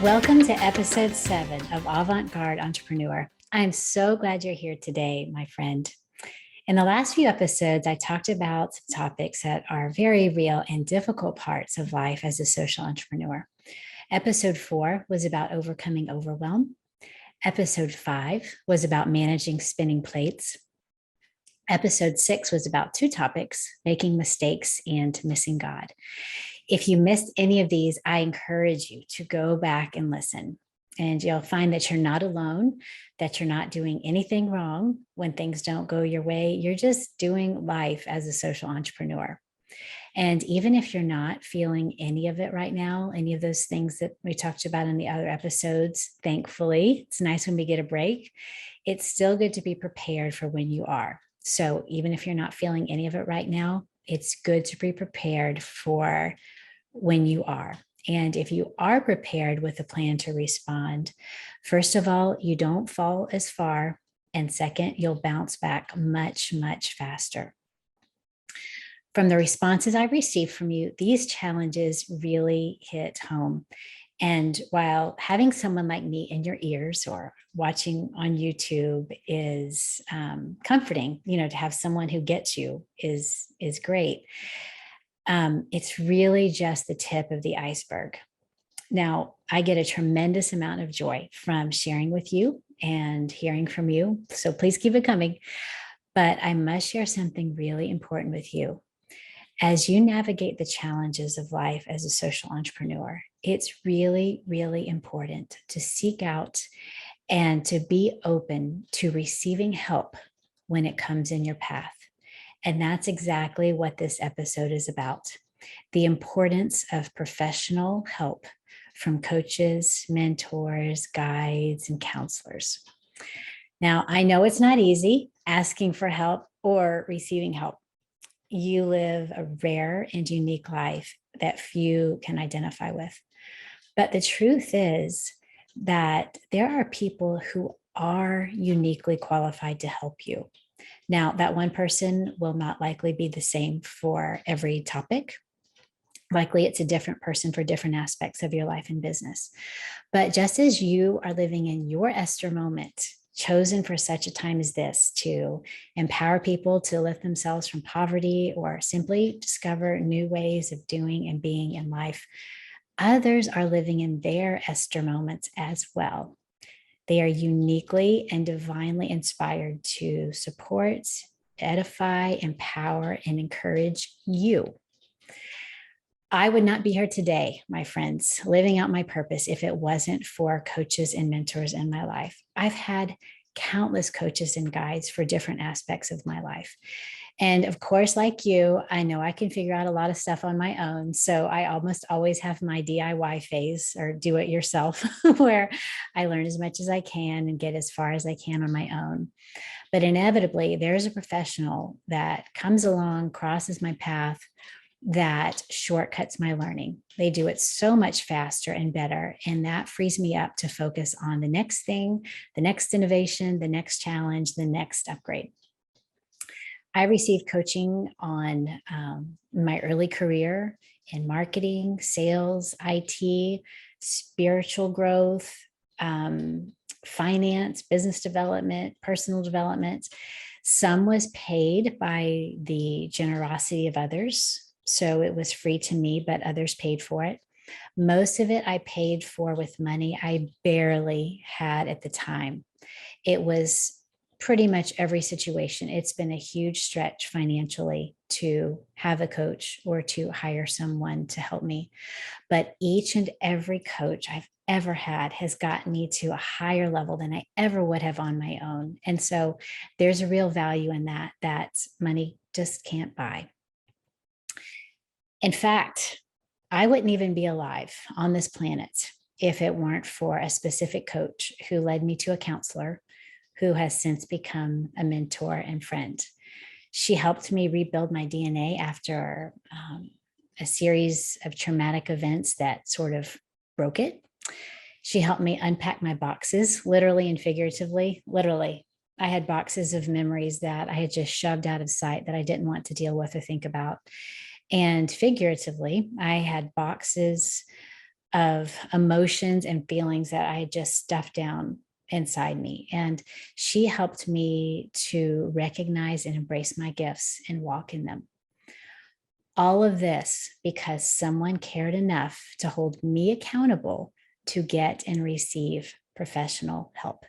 Welcome to episode 7 of Avant-garde Entrepreneur. I'm so glad you're here today, my friend. In the last few episodes, I talked about topics that are very real and difficult parts of life as a social entrepreneur. Episode 4 was about overcoming overwhelm. Episode 5 was about managing spinning plates. Episode 6 was about 2 topics, making mistakes and missing God. If you missed any of these, I encourage you to go back and listen. And you'll find that you're not alone, that you're not doing anything wrong when things don't go your way. You're just doing life as a social entrepreneur. And even if you're not feeling any of it right now, any of those things that we talked about in the other episodes, thankfully, it's nice when we get a break. It's still good to be prepared for when you are. So even if you're not feeling any of it right now, it's good to be prepared for when you are. And if you are prepared with a plan to respond, first of all, you don't fall as far. And second, you'll bounce back much, much faster. From the responses I received from you, these challenges really hit home. And while having someone like me in your ears or watching on YouTube is comforting, to have someone who gets you is great. It's really just the tip of the iceberg. Now, I get a tremendous amount of joy from sharing with you and hearing from you. So please keep it coming. But I must share something really important with you. As you navigate the challenges of life as a social entrepreneur, it's really, really important to seek out and to be open to receiving help when it comes in your path. And that's exactly what this episode is about. The importance of professional help from coaches, mentors, guides, and counselors. Now, I know it's not easy asking for help or receiving help. You live a rare and unique life that few can identify with. But the truth is that there are people who are uniquely qualified to help you. Now, that one person will not likely be the same for every topic. Likely it's a different person for different aspects of your life and business. But just as you are living in your Esther moment, chosen for such a time as this to empower people to lift themselves from poverty or simply discover new ways of doing and being in life, others are living in their Esther moments as well. They are uniquely and divinely inspired to support, edify, empower, and encourage you. I would not be here today, my friends, living out my purpose if it wasn't for coaches and mentors in my life. I've had countless coaches and guides for different aspects of my life. And of course, like you, I know I can figure out a lot of stuff on my own. So I almost always have my DIY phase or do it yourself, where I learn as much as I can and get as far as I can on my own. But inevitably, there's a professional that comes along, crosses my path, that shortcuts my learning. They do it so much faster and better. And that frees me up to focus on the next thing, the next innovation, the next challenge, the next upgrade. I received coaching on my early career in marketing, sales, IT, spiritual growth, finance, business development, personal development. Some was paid by the generosity of others. So it was free to me, but others paid for it. Most of it I paid for with money I barely had at the time. It was pretty much every situation. It's been a huge stretch financially to have a coach or to hire someone to help me. But each and every coach I've ever had has gotten me to a higher level than I ever would have on my own. And so there's a real value in that money just can't buy. In fact, I wouldn't even be alive on this planet if it weren't for a specific coach who led me to a counselor who has since become a mentor and friend. She helped me rebuild my DNA after a series of traumatic events that sort of broke it. She helped me unpack my boxes, literally and figuratively. Literally, I had boxes of memories that I had just shoved out of sight that I didn't want to deal with or think about. And figuratively, I had boxes of emotions and feelings that I just stuffed down inside me. And she helped me to recognize and embrace my gifts and walk in them. All of this because someone cared enough to hold me accountable to get and receive professional help.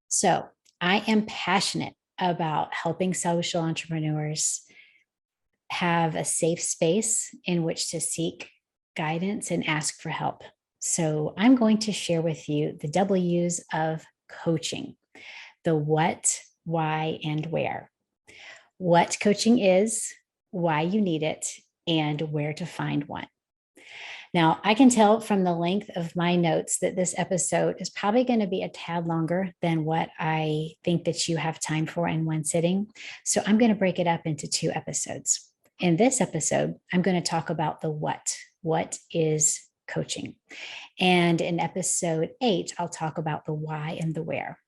So I am passionate about helping social entrepreneurs have a safe space in which to seek guidance and ask for help. So I'm going to share with you the W's of coaching, the what, why, and where. What coaching is, why you need it, and where to find one. Now, I can tell from the length of my notes that this episode is probably going to be a tad longer than what I think that you have time for in one sitting. So I'm going to break it up into 2 episodes. In this episode, I'm going to talk about the what. What is coaching? And in episode 8, I'll talk about the why and the where.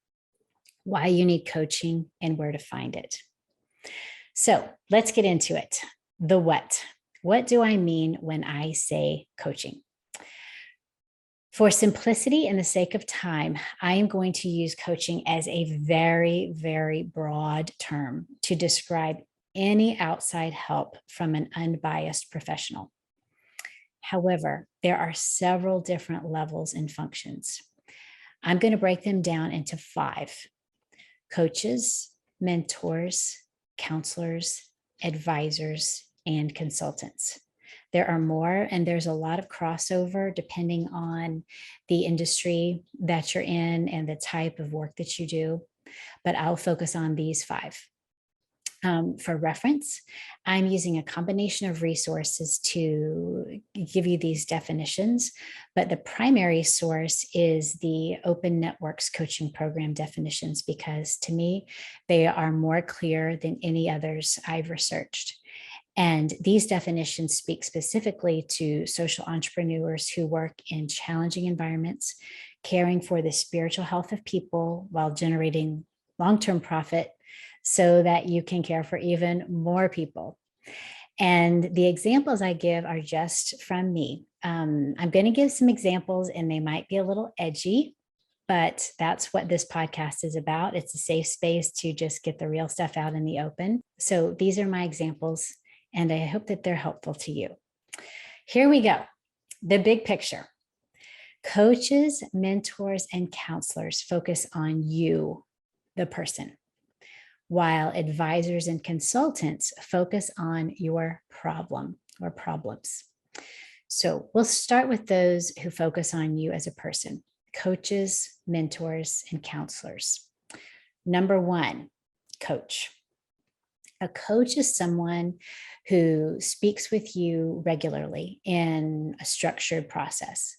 Why you need coaching and where to find it. So let's get into it. The what. What do I mean when I say coaching? For simplicity and the sake of time, I am going to use coaching as a very, very broad term to describe any outside help from an unbiased professional. However, there are several different levels and functions. I'm going to break them down into 5: coaches, mentors, counselors, advisors, and consultants. There are more, and there's a lot of crossover depending on the industry that you're in and the type of work that you do, but I'll focus on these 5. For reference, I'm using a combination of resources to give you these definitions, but the primary source is the Open Networks Coaching Program definitions, because to me, they are more clear than any others I've researched. And these definitions speak specifically to social entrepreneurs who work in challenging environments, caring for the spiritual health of people while generating long-term profit so that you can care for even more people. And the examples I give are just from me. I'm going to give some examples, and they might be a little edgy, but that's what this podcast is about. It's a safe space to just get the real stuff out in the open. So these are my examples, and I hope that they're helpful to you. Here we go. The big picture. Coaches, mentors, and counselors focus on you, the person, while advisors and consultants focus on your problem or problems. So we'll start with those who focus on you as a person: coaches, mentors, and counselors. Number 1, coach. A coach is someone who speaks with you regularly in a structured process.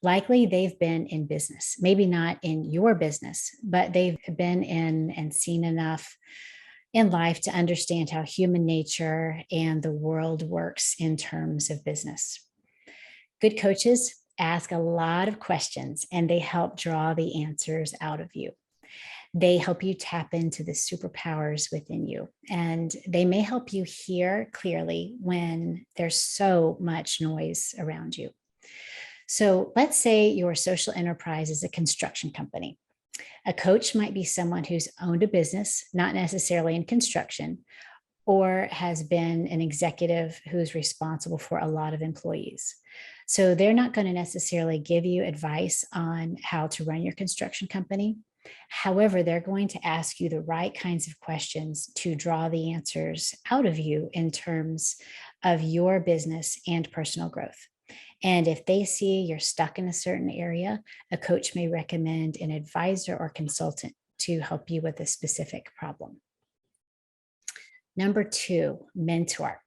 Likely they've been in business, maybe not in your business, but they've been in and seen enough in life to understand how human nature and the world works in terms of business. Good coaches ask a lot of questions, and they help draw the answers out of you. They help you tap into the superpowers within you, and they may help you hear clearly when there's so much noise around you. So let's say your social enterprise is a construction company. A coach might be someone who's owned a business, not necessarily in construction, or has been an executive who's responsible for a lot of employees. So they're not going to necessarily give you advice on how to run your construction company. However, they're going to ask you the right kinds of questions to draw the answers out of you in terms of your business and personal growth. And if they see you're stuck in a certain area, a coach may recommend an advisor or consultant to help you with a specific problem. Number 2, mentor.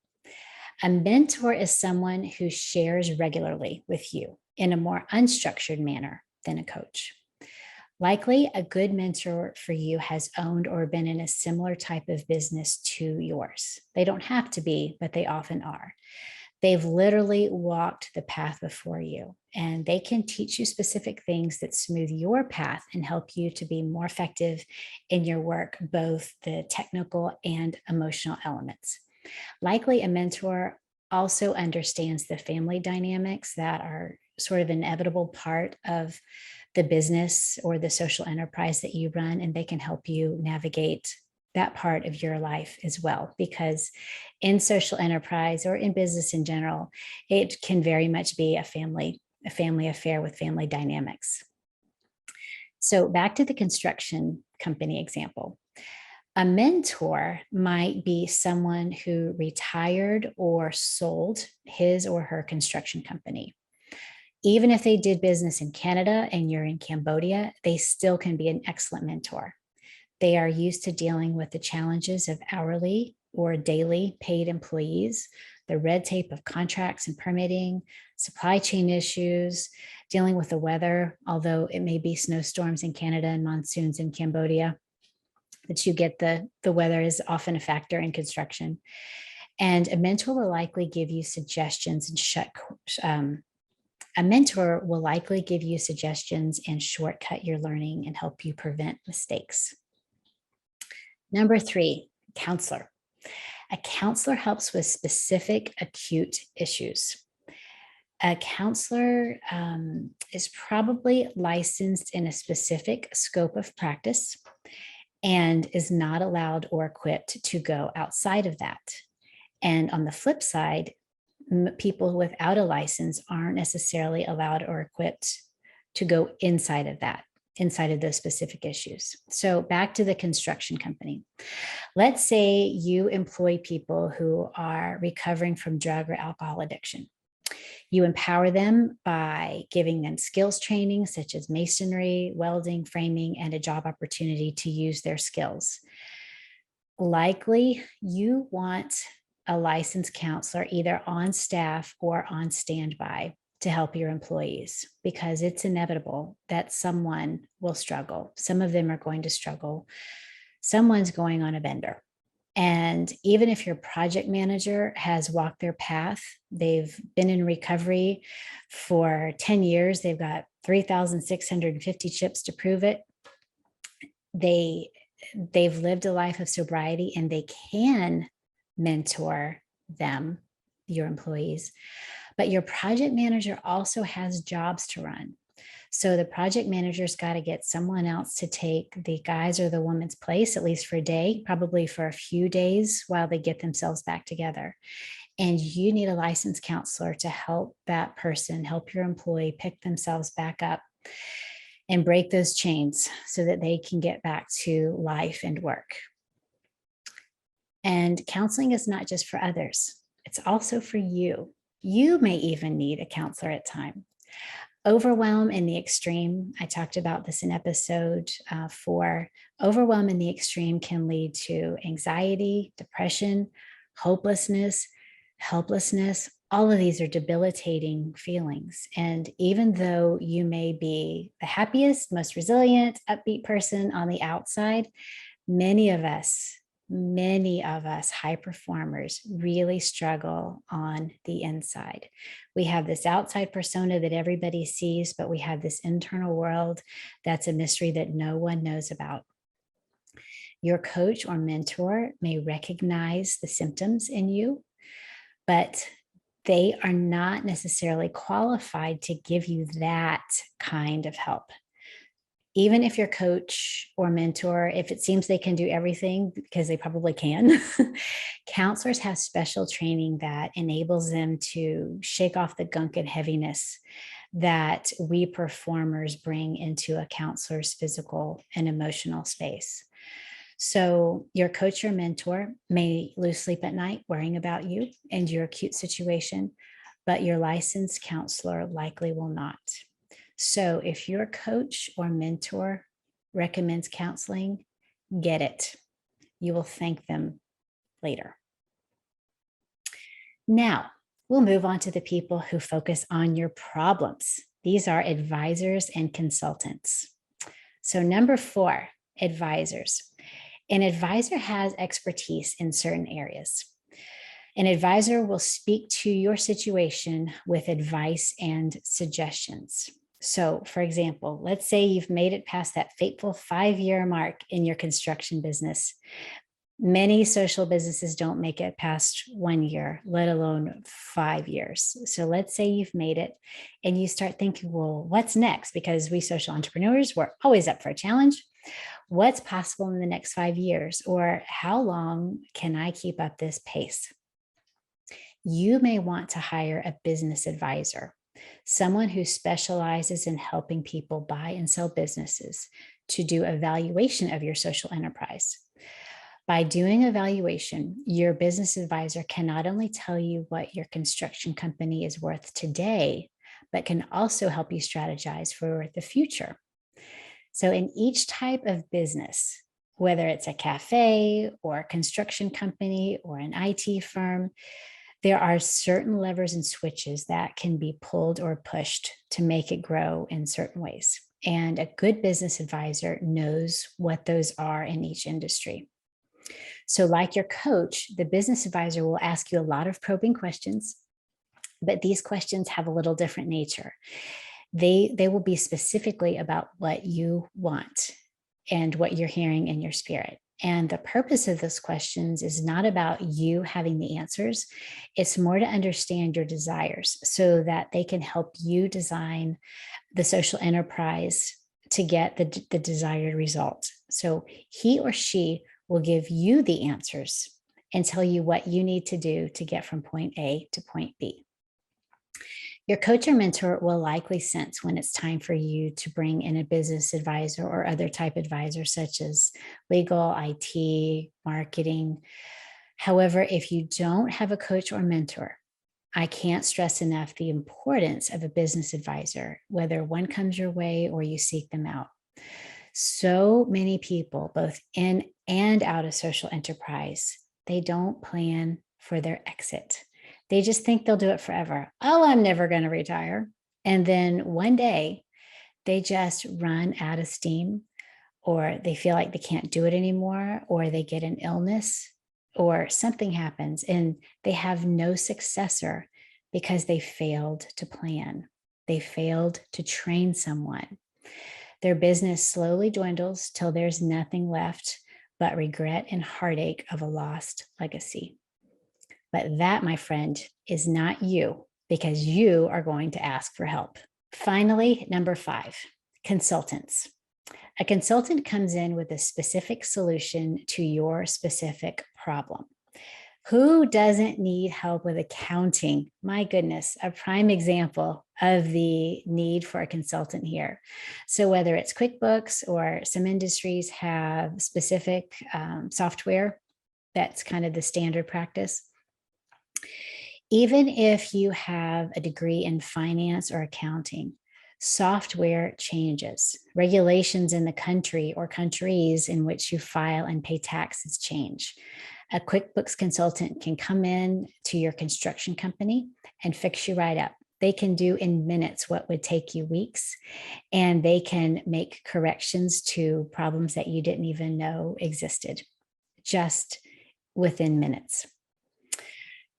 A mentor is someone who shares regularly with you in a more unstructured manner than a coach. Likely, a good mentor for you has owned or been in a similar type of business to yours. They don't have to be, but they often are. They've literally walked the path before you, and they can teach you specific things that smooth your path and help you to be more effective in your work, both the technical and emotional elements. Likely, a mentor also understands the family dynamics that are sort of inevitable part of the business or the social enterprise that you run, and they can help you navigate that part of your life as well. Because in social enterprise or in business in general, it can very much be a family affair with family dynamics. So back to the construction company example. A mentor might be someone who retired or sold his or her construction company. Even if they did business in Canada and you're in Cambodia, they still can be an excellent mentor. They are used to dealing with the challenges of hourly or daily paid employees, the red tape of contracts and permitting, supply chain issues, dealing with the weather, although it may be snowstorms in Canada and monsoons in Cambodia. That you get the weather is often a factor in construction. And a mentor will likely give you suggestions and shortcut your learning and help you prevent mistakes. Number 3, counselor. A counselor helps with specific acute issues. A counselor is probably licensed in a specific scope of practice and is not allowed or equipped to go outside of that. And on the flip side, people without a license aren't necessarily allowed or equipped to go inside of those specific issues. So back to the construction company. Let's say you employ people who are recovering from drug or alcohol addiction. You empower them by giving them skills training such as masonry, welding, framing, and a job opportunity to use their skills. Likely, you want a licensed counselor either on staff or on standby to help your employees, because it's inevitable that someone will struggle. Some of them are going to struggle. Someone's going on a bender. And even if your project manager has walked their path, they've been in recovery for 10 years, they've got 3,650 chips to prove it. They've lived a life of sobriety and they can mentor them, your employees. But your project manager also has jobs to run. So the project manager's got to get someone else to take the guy's or the woman's place, at least for a day, probably for a few days while they get themselves back together. And you need a licensed counselor to help that person, help your employee pick themselves back up and break those chains so that they can get back to life and work. And counseling is not just for others, it's also for you. You may even need a counselor at times. Overwhelm in the extreme. I talked about this in episode 4. Overwhelm in the extreme can lead to anxiety, depression, hopelessness, helplessness. All of these are debilitating feelings. And even though you may be the happiest, most resilient, upbeat person on the outside, many of us high performers really struggle on the inside. We have this outside persona that everybody sees, but we have this internal world that's a mystery that no one knows about. Your coach or mentor may recognize the symptoms in you, but they are not necessarily qualified to give you that kind of help. Even if your coach or mentor, if it seems they can do everything, because they probably can, counselors have special training that enables them to shake off the gunk and heaviness that we performers bring into a counselor's physical and emotional space. So your coach or mentor may lose sleep at night worrying about you and your acute situation, but your licensed counselor likely will not. So if your coach or mentor recommends counseling, get it. You will thank them later. Now, we'll move on to the people who focus on your problems. These are advisors and consultants. So number 4, advisors. An advisor has expertise in certain areas. An advisor will speak to your situation with advice and suggestions. So, for example, let's say you've made it past that fateful 5-year mark in your construction business. Many social businesses don't make it past 1 year, let alone 5 years. So let's say you've made it and you start thinking, well, what's next? Because we social entrepreneurs, we're always up for a challenge. What's possible in the next 5 years? Or how long can I keep up this pace? You may want to hire a business advisor, someone who specializes in helping people buy and sell businesses, to do a valuation of your social enterprise. By doing a valuation, your business advisor can not only tell you what your construction company is worth today, but can also help you strategize for the future. So, in each type of business, whether it's a cafe or a construction company or an IT firm, there are certain levers and switches that can be pulled or pushed to make it grow in certain ways. And a good business advisor knows what those are in each industry. So, like your coach, the business advisor will ask you a lot of probing questions, but these questions have a little different nature. They will be specifically about what you want and what you're hearing in your spirit. And the purpose of those questions is not about you having the answers. It's more to understand your desires so that they can help you design the social enterprise to get the desired result. So he or she will give you the answers and tell you what you need to do to get from point A to point B. Your coach or mentor will likely sense when it's time for you to bring in a business advisor or other type advisor, such as legal, IT, marketing. However, if you don't have a coach or mentor, I can't stress enough the importance of a business advisor, whether one comes your way or you seek them out. So many people, both in and out of social enterprise, they don't plan for their exit. They just think they'll do it forever. Oh, I'm never going to retire. And then one day they just run out of steam, or they feel like they can't do it anymore, or they get an illness, or something happens and they have no successor because they failed to plan. They failed to train someone. Their business slowly dwindles till there's nothing left but regret and heartache of a lost legacy. But that, my friend, is not you, because you are going to ask for help. Finally, number 5, consultants. A consultant comes in with a specific solution to your specific problem. Who doesn't need help with accounting? My goodness, a prime example of the need for a consultant here. So whether it's QuickBooks or some industries have specific software, that's kind of the standard practice. Even if you have a degree in finance or accounting, software changes. Regulations in the country or countries in which you file and pay taxes change. A QuickBooks consultant can come in to your construction company and fix you right up. They can do in minutes what would take you weeks, and they can make corrections to problems that you didn't even know existed, just within minutes.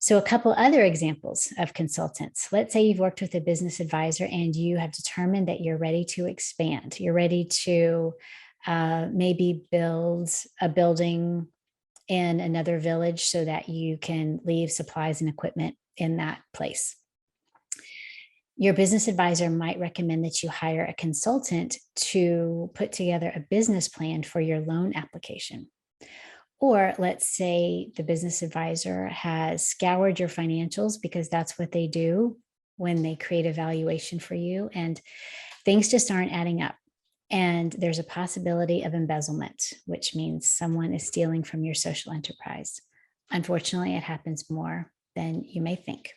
So a couple other examples of consultants. Let's say you've worked with a business advisor and you have determined that you're ready to expand. You're ready to maybe build a building in another village so that you can leave supplies and equipment in that place. Your business advisor might recommend that you hire a consultant to put together a business plan for your loan application. Or let's say the business advisor has scoured your financials, because that's what they do when they create a valuation for you, and things just aren't adding up. And there's a possibility of embezzlement, which means someone is stealing from your social enterprise. Unfortunately, it happens more than you may think.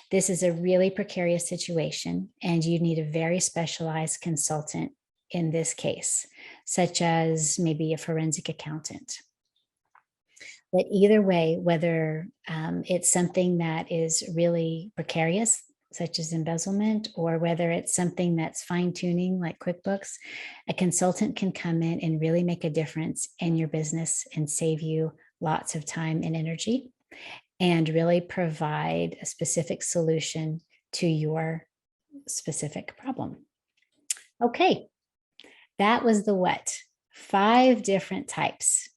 This is a really precarious situation, and you need a very specialized consultant in this case, such as maybe a forensic accountant. But either way, whether it's something that is really precarious, such as embezzlement, or whether it's something that's fine tuning like QuickBooks, a consultant can come in and really make a difference in your business and save you lots of time and energy, and really provide a specific solution to your specific problem. Okay, that was the what. 5 different types.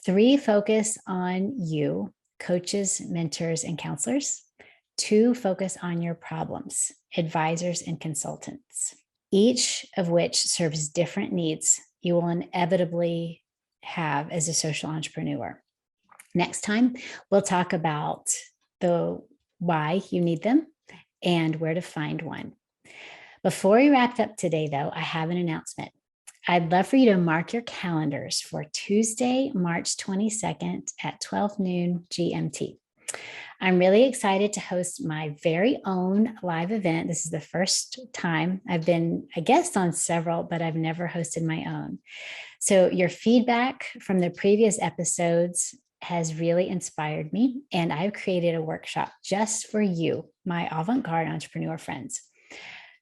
3 focus on you, coaches, mentors, and counselors. 2 focus on your problems, advisors and consultants, each of which serves different needs you will inevitably have as a social entrepreneur. Next time, we'll talk about the why you need them and where to find one. Before we wrap up today, though, I have an announcement. I'd love for you to mark your calendars for Tuesday, March 22nd at 12 noon GMT. I'm really excited to host my very own live event. This is the first time. I've been a guest on several, but I've never hosted my own. So your feedback from the previous episodes has really inspired me, and I've created a workshop just for you, my avant-garde entrepreneur friends.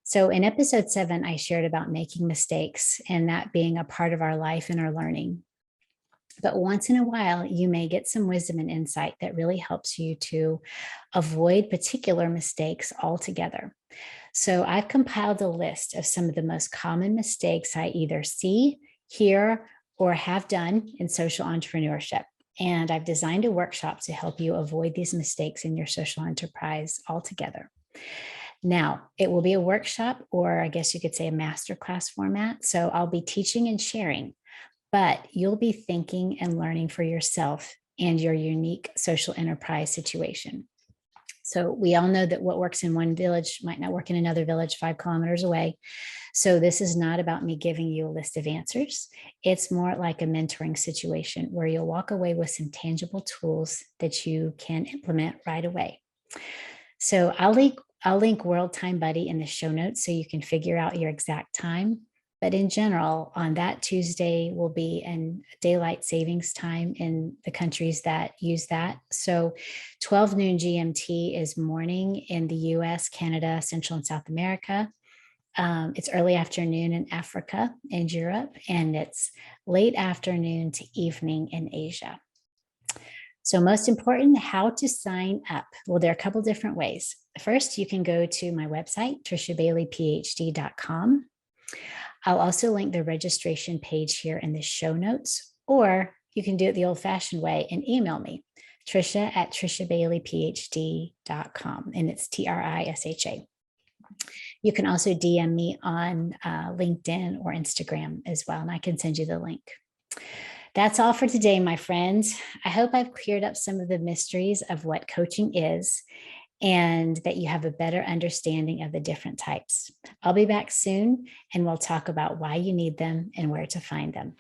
So in episode 7, I shared about making mistakes and that being a part of our life and our learning. But once in a while, you may get some wisdom and insight that really helps you to avoid particular mistakes altogether. So I've compiled a list of some of the most common mistakes I either see, hear, or have done in social entrepreneurship. And I've designed a workshop to help you avoid these mistakes in your social enterprise altogether. Now, it will be a workshop, or I guess you could say a masterclass format. So I'll be teaching and sharing, but you'll be thinking and learning for yourself and your unique social enterprise situation. So we all know that what works in one village might not work in another village 5 kilometers away. So this is not about me giving you a list of answers. It's more like a mentoring situation where you'll walk away with some tangible tools that you can implement right away. So I'll link World Time Buddy in the show notes so you can figure out your exact time. But in general, on that Tuesday will be in daylight savings time in the countries that use that. So 12 noon GMT is morning in the US, Canada, Central and South America. It's early afternoon in Africa and Europe, and it's late afternoon to evening in Asia. So most important, how to sign up. Well, there are a couple different ways. First, you can go to my website, trishabaileyphd.com. I'll also link the registration page here in the show notes, or you can do it the old-fashioned way and email me, trisha@trishabaileyphd.com, and it's TRISHA. You can also DM me on LinkedIn or Instagram as well, and I can send you the link. That's all for today, my friends. I hope I've cleared up some of the mysteries of what coaching is and that you have a better understanding of the different types. I'll be back soon, and we'll talk about why you need them and where to find them.